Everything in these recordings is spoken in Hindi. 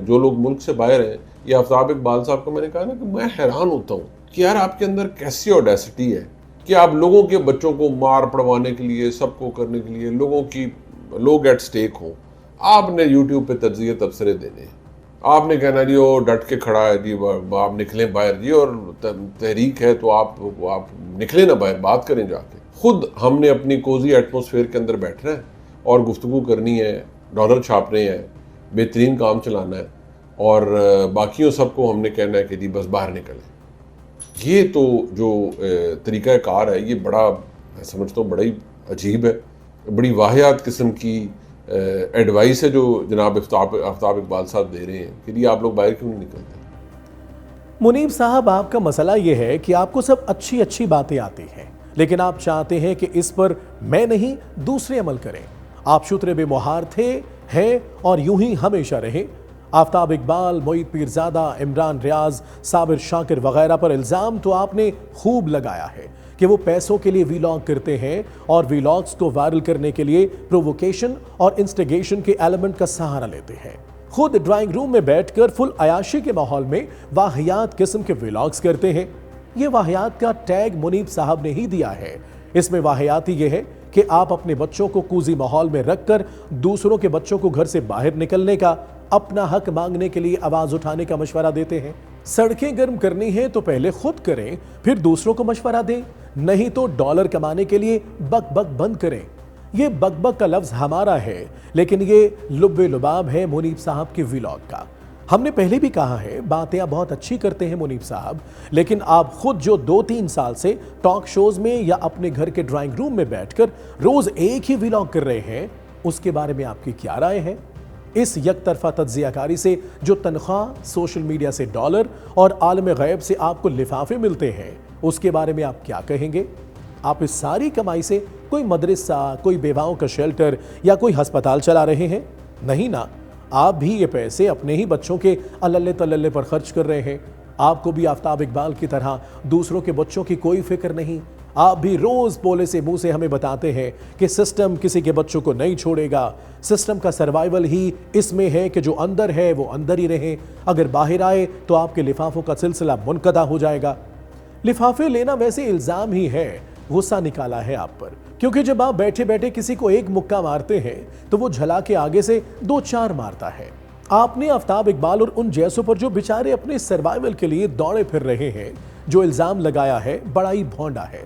जो लोग मुल्क से बाहर हैं, ये आफ्ताब इकबाल साहब को मैंने कहा ना कि मैं हैरान होता हूँ कि यार आपके अंदर कैसी ऑडेसिटी है कि आप लोगों के बच्चों को मार पड़वाने के लिए, सबको करने के लिए, लोग एट स्टेक हों, आपने यूट्यूब पे तज्जिए तबसरे देने हैं, आपने कहना जी वो डट के खड़ा है जी, आप निकलें बाहर जी, और तहरीक है तो आप निकले ना बाहर, बात करें जाके। खुद हमने अपनी कोजी एटमोसफेयर के अंदर बैठना है और गुफ्तगू करनी है, डॉलर छापने हैं, बेहतरीन काम चलाना है, और बाकियों सबको हमने कहना है कि जी बस बाहर निकलें। ये तो जो तरीक़ाकार है, ये बड़ा, मैं समझता हूँ बड़ा ही अजीब है, बड़ी वाहियात किस्म की एडवाइस है जो जनाब आफ्ताब इकबाल साहब दे रहे हैं कि जी आप लोग बाहर क्यों नहीं निकलते। मुनीब साहब, आपका मसला ये है कि आपको सब अच्छी अच्छी बातें आती हैं, लेकिन आप चाहते हैं कि इस पर मैं नहीं दूसरे अमल करें। आप शुतरे बेमुहार थे, हैं और यूं ही हमेशा रहे। आफ्ताब इकबाल, मोईद पीरजादा, इमरान रियाज, साबिर शाकिर वगैरह पर इल्ज़ाम तो आपने खूब लगाया है कि वो पैसों के लिए वीलॉग करते हैं और वीलॉग्स को वायरल करने के लिए प्रोवोकेशन और इंस्टिगेशन के एलिमेंट का सहारा लेते हैं। खुद ड्राइंग रूम में बैठकर फुल अयाशी के माहौल में वाहियात किस्म के वीलॉग्स करते हैं। ये वाहियात का टैग मुनीब साहब ने ही दिया है। इसमें वाहियाती ये है कि आप अपने बच्चों को कूजी माहौल में रखकर दूसरों के बच्चों को घर से बाहर निकलने का, अपना हक मांगने के लिए आवाज उठाने का मशवरा देते हैं। सड़कें गर्म करनी है तो पहले खुद करें, फिर दूसरों को मशवरा दें, नहीं तो डॉलर कमाने के लिए बक बक बंद करें। ये बक बक का लफ्ज हमारा है, लेकिन ये लुब्बे लुबाब है मुनीब साहब के व्लॉग का। हमने पहले भी कहा है, बातें आप बहुत अच्छी करते हैं मुनीब साहब, लेकिन आप खुद जो 2-3 साल से टॉक शोज में या अपने घर के ड्राइंग रूम में बैठकर रोज एक ही व्लॉग कर रहे हैं, उसके बारे में आपकी क्या राय है? इस यकतरफा तज्जियाकारी से जो तनख्वाह, सोशल मीडिया से डॉलर और आलम गैब से आपको लिफाफे मिलते हैं, उसके बारे में आप क्या कहेंगे? आप इस सारी कमाई से कोई मदरसा, कोई बेवाओं का शेल्टर या कोई अस्पताल चला रहे हैं? नहीं ना, आप भी ये पैसे अपने ही बच्चों के अल्ले तल्ले पर खर्च कर रहे हैं। आपको भी आफ्ताब इकबाल की तरह दूसरों के बच्चों की कोई फिक्र नहीं। आप भी रोज पोले से मुंह से हमें बताते हैं कि सिस्टम किसी के बच्चों को नहीं छोड़ेगा, सिस्टम का सर्वाइवल ही इसमें है कि जो अंदर है वो अंदर ही रहे, अगर बाहर आए तो आपके लिफाफों का सिलसिला मुनक़ता हो जाएगा। लिफाफे लेना वैसे इल्जाम ही है, गुस्सा निकाला है आप पर, क्योंकि जब आप बैठे बैठे किसी को एक मुक्का मारते हैं तो वो झला के आगे से 2-4 मारता है। आपने आफ्ताब इकबाल और उन जैसों पर जो बेचारे अपने सर्वाइवल के लिए दौड़े फिर रहे हैं, जो इल्जाम लगाया है, बड़ा ही भोंडा है।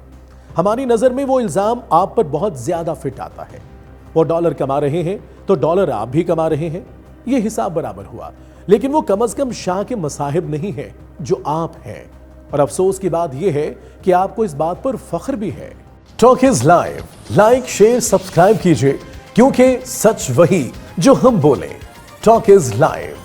हमारी नजर में वो इल्जाम आप पर बहुत ज्यादा फिट आता है। वो डॉलर कमा रहे हैं तो डॉलर आप भी कमा रहे हैं, ये हिसाब बराबर हुआ, लेकिन वो कम से कम शाह के मसाहिब नहीं है जो आप हैं। और अफसोस की बात यह है कि आपको इस बात पर फख्र भी है। Talk is live, like share subscribe कीजिए, क्योंकि सच वही जो हम बोले। Talk is live.